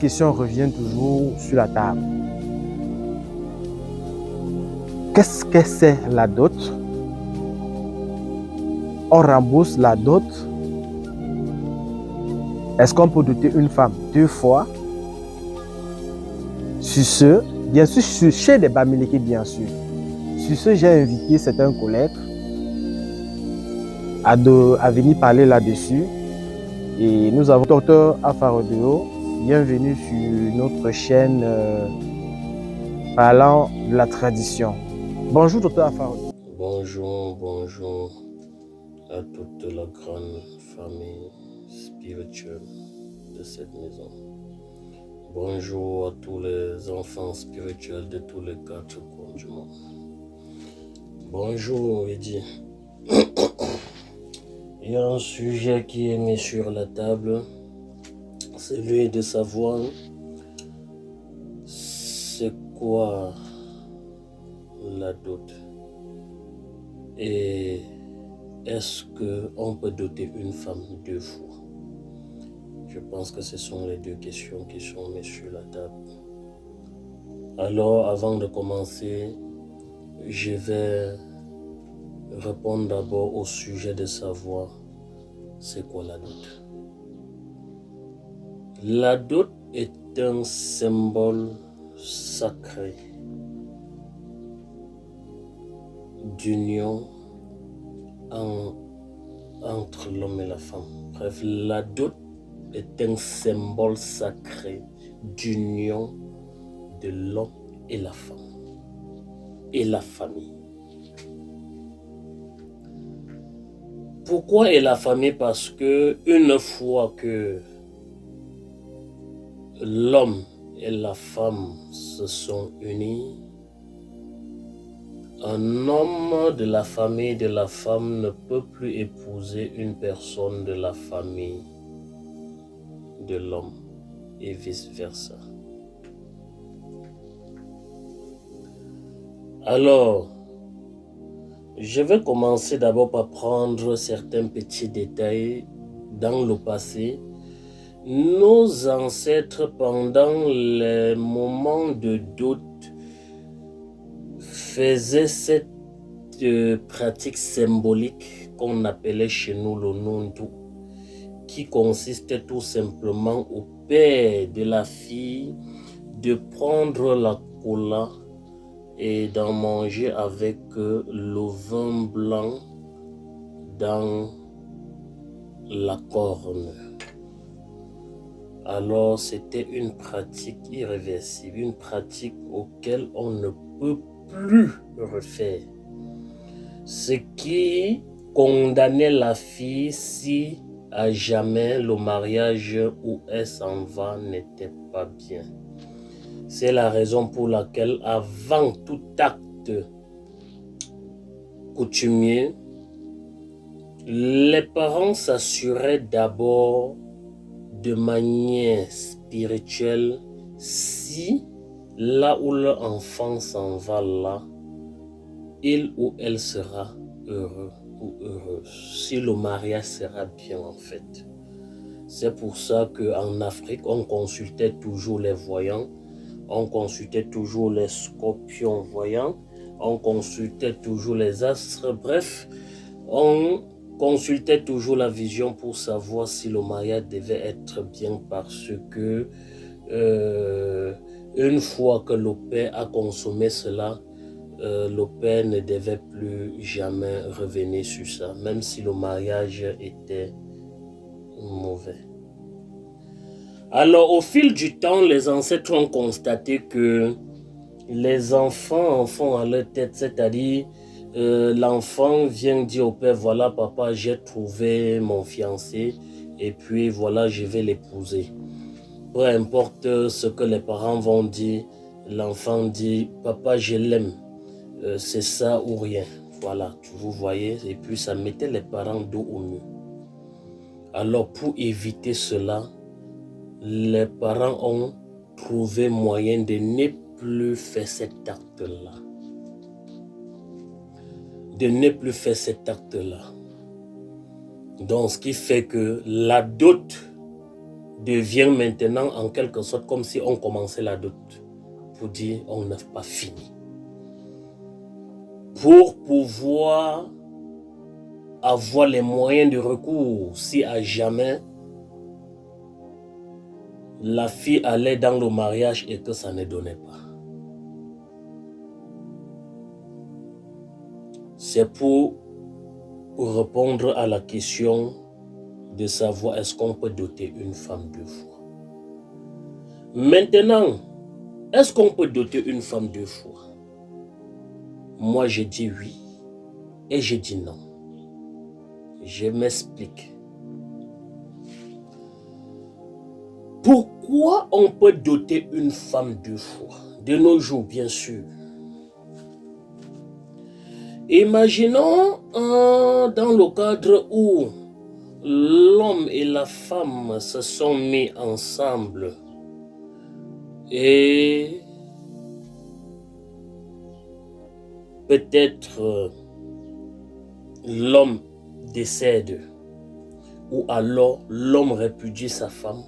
question revient toujours sur la table. Qu'est-ce que c'est la dot? On rembourse la dot? Est-ce qu'on peut doter une femme 2 fois? Sur ce, bien sûr, chez les Bamileke, bien sûr. Sur ce, j'ai invité certains collègues à venir parler là-dessus. Et nous avons Dr Afarodeo. Bienvenue sur notre chaîne parlant de la tradition. Bonjour, Dr Afarodeo. Bonjour à toute la grande famille spirituelle de cette maison. Bonjour à tous les enfants spirituels de tous les 4 coins du monde. Bonjour, Eddy. Il y a un sujet qui est mis sur la table, celui de savoir c'est quoi la dot et est-ce qu'on peut doter une femme 2 fois? Je pense que ce sont les 2 questions qui sont mises sur la table. Alors, avant de commencer, je vais répondre d'abord au sujet de savoir c'est quoi la dot. La dot est un symbole sacré d'union entre l'homme et la femme. Bref, la dot est un symbole sacré d'union de l'homme et la femme et la famille. Pourquoi et la famille? Parce que une fois que l'homme et la femme se sont unis, un homme de la famille de la femme ne peut plus épouser une personne de la famille de l'homme et vice-versa. Alors, je vais commencer d'abord par prendre certains petits détails dans le passé. Nos ancêtres, pendant les moments de dot, faisaient cette pratique symbolique qu'on appelait chez nous le nontou, qui consistait tout simplement au père de la fille de prendre la cola et d'en manger avec le vin blanc dans la corne. Alors c'était une pratique irréversible, une pratique auquel on ne peut plus refaire. Ce qui condamnait la fille si à jamais le mariage où elle s'en va n'était pas bien. C'est la raison pour laquelle avant tout acte coutumier, les parents s'assuraient d'abord de manière spirituelle si là où leur enfant s'en va là, il ou elle sera heureux ou heureuse, si le mariage sera bien en fait. C'est pour ça qu'en Afrique, on consultait toujours les voyants, on consultait toujours les scorpions voyants, on consultait toujours les astres, bref, on consultait toujours la vision pour savoir si le mariage devait être bien parce que une fois que le père a consommé cela, le père ne devait plus jamais revenir sur ça, même si le mariage était mauvais. Alors, au fil du temps, les ancêtres ont constaté que les enfants en font à leur tête, c'est-à-dire l'enfant vient dire au père, voilà papa, j'ai trouvé mon fiancé et puis voilà, je vais l'épouser. Peu importe ce que les parents vont dire, l'enfant dit, papa, je l'aime, c'est ça ou rien. Voilà, vous voyez, et puis ça mettait les parents dos au mur. Alors, pour éviter cela, les parents ont trouvé moyen de ne plus faire cet acte-là. Donc, ce qui fait que la dot devient maintenant en quelque sorte comme si on commençait la dot. Pour dire on n'a pas fini. Pour pouvoir avoir les moyens de recours si à jamais la fille allait dans le mariage et que ça ne donnait pas. C'est pour répondre à la question de savoir est-ce qu'on peut doter une femme 2 fois. Maintenant, est-ce qu'on peut doter une femme 2 fois? Moi, je dis oui et je dis non. Je m'explique. Pourquoi on peut doter une femme 2 fois? De nos jours, bien sûr. Imaginons dans le cadre où l'homme et la femme se sont mis ensemble et peut-être l'homme décède ou alors l'homme répudie sa femme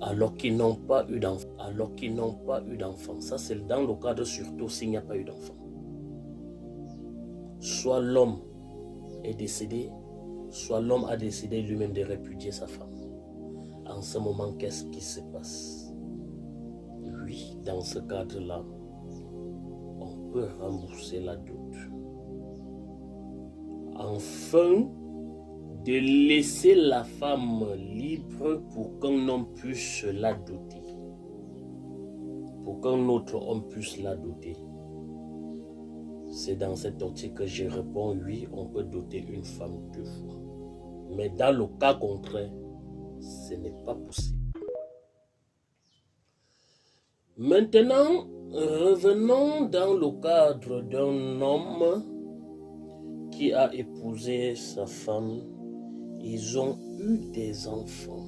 alors qu'ils n'ont pas eu d'enfant. Ça, c'est dans le cadre surtout s'il n'y a pas eu d'enfant. Soit l'homme est décédé, soit l'homme a décidé lui-même de répudier sa femme. En ce moment, qu'est-ce qui se passe? Oui, dans ce cadre-là, on peut rembourser la dot. Afin de laisser la femme libre pour qu'un homme puisse la doter. Pour qu'un autre homme puisse la doter. C'est dans cette optique que je réponds oui, on peut doter une femme 2 fois. Mais dans le cas contraire, ce n'est pas possible. Maintenant, revenons dans le cadre d'un homme qui a épousé sa femme. Ils ont eu des enfants.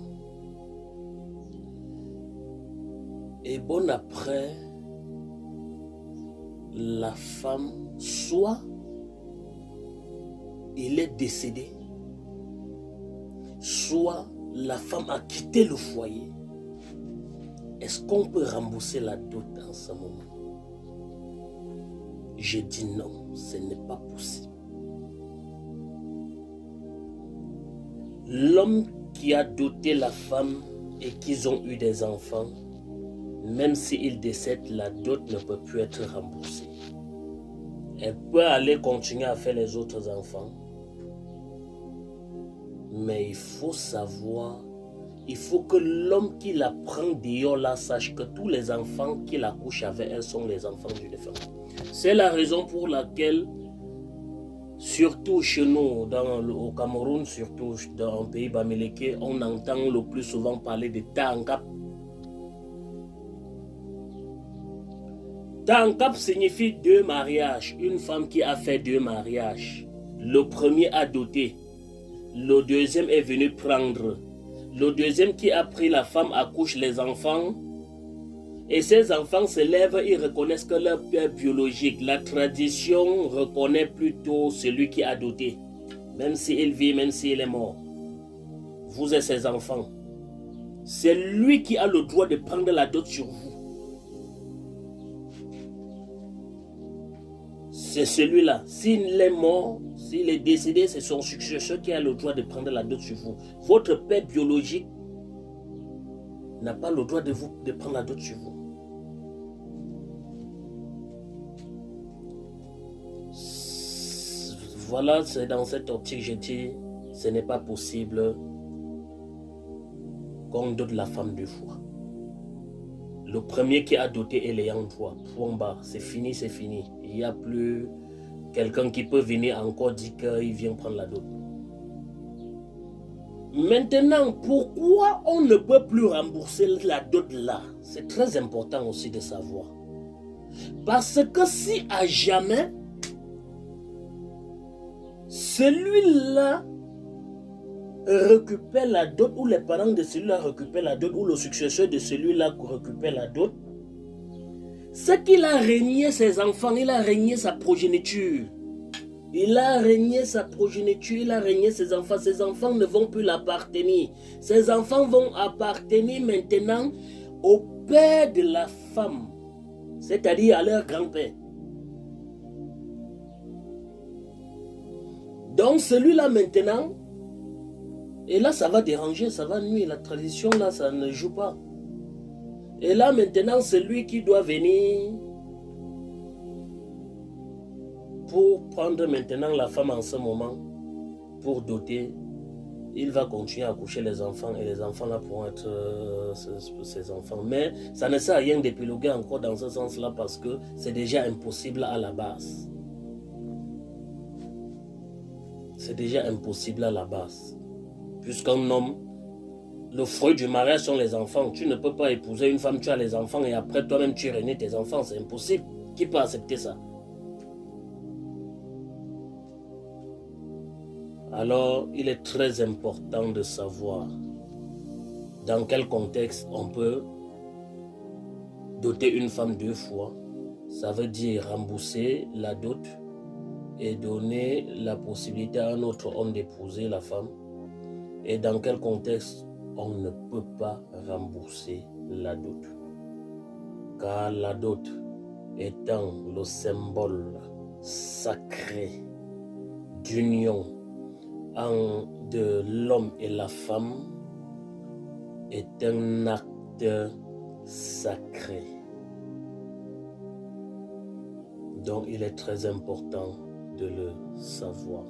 Et bon après, la femme, soit il est décédé, soit la femme a quitté le foyer. Est-ce qu'on peut rembourser la dot en ce moment? Je dis non, ce n'est pas possible. L'homme qui a doté la femme et qu'ils ont eu des enfants, même s'il décède, la dot ne peut plus être remboursée. Elle peut aller continuer à faire les autres enfants. Mais il faut savoir, il faut que l'homme qui la prend dehors là sache que tous les enfants qu'il accouche avec elle sont les enfants d'une femme. C'est la raison pour laquelle, surtout chez nous, au Cameroun, surtout dans le pays bamileke, on entend le plus souvent parler de Tankap. Tankap signifie 2 mariages. Une femme qui a fait 2 mariages. Le premier a doté. Le deuxième est venu prendre. Le deuxième qui a pris la femme accouche les enfants. Et ces enfants se lèvent, ils reconnaissent que leur père biologique, la tradition reconnaît plutôt celui qui a doté. Même s'il vit, même s'il est mort. Vous êtes ses enfants. C'est lui qui a le droit de prendre la dot sur vous. C'est celui-là. S'il est mort, s'il est décédé, c'est son successeur qui a le droit de prendre la dot sur vous. Votre père biologique n'a pas le droit de prendre la dot sur vous. Voilà, c'est dans cette optique que je dis, ce n'est pas possible qu'on dote la femme 2 fois. Le premier qui a doté est l'ayant droit. Point barre, c'est fini, c'est fini. Il n'y a plus quelqu'un qui peut venir encore dire qu'il vient prendre la dot. Maintenant, pourquoi on ne peut plus rembourser la dot là? C'est très important aussi de savoir. Parce que si à jamais, celui-là récupère la dot, ou les parents de celui-là récupèrent la dot, ou le successeur de celui-là récupère la dot, c'est qu'il a régné ses enfants, il a régné sa progéniture. Il a régné sa progéniture, il a régné ses enfants. Ses enfants ne vont plus l'appartenir. Ses enfants vont appartenir maintenant au père de la femme, c'est-à-dire à leur grand-père. Donc celui-là maintenant, et là ça va déranger, ça va nuire. La tradition là, ça ne joue pas. Et là maintenant, c'est lui qui doit venir pour prendre maintenant la femme en ce moment, pour doter. Il va continuer à coucher les enfants et les enfants là pourront être ses enfants. Mais ça ne sert à rien d'épiloguer encore dans ce sens-là parce que c'est déjà impossible à la base. C'est déjà impossible à la base. Puisqu'un homme, le fruit du mariage sont les enfants. Tu ne peux pas épouser une femme, tu as les enfants et après toi-même tu renies tes enfants. C'est impossible. Qui peut accepter ça? Alors, il est très important de savoir dans quel contexte on peut doter une femme 2 fois. Ça veut dire rembourser la dot et donner la possibilité à un autre homme d'épouser la femme. Et dans quel contexte on ne peut pas rembourser la dot. Car la dot étant le symbole sacré d'union de l'homme et la femme est un acte sacré. Donc il est très important de le savoir.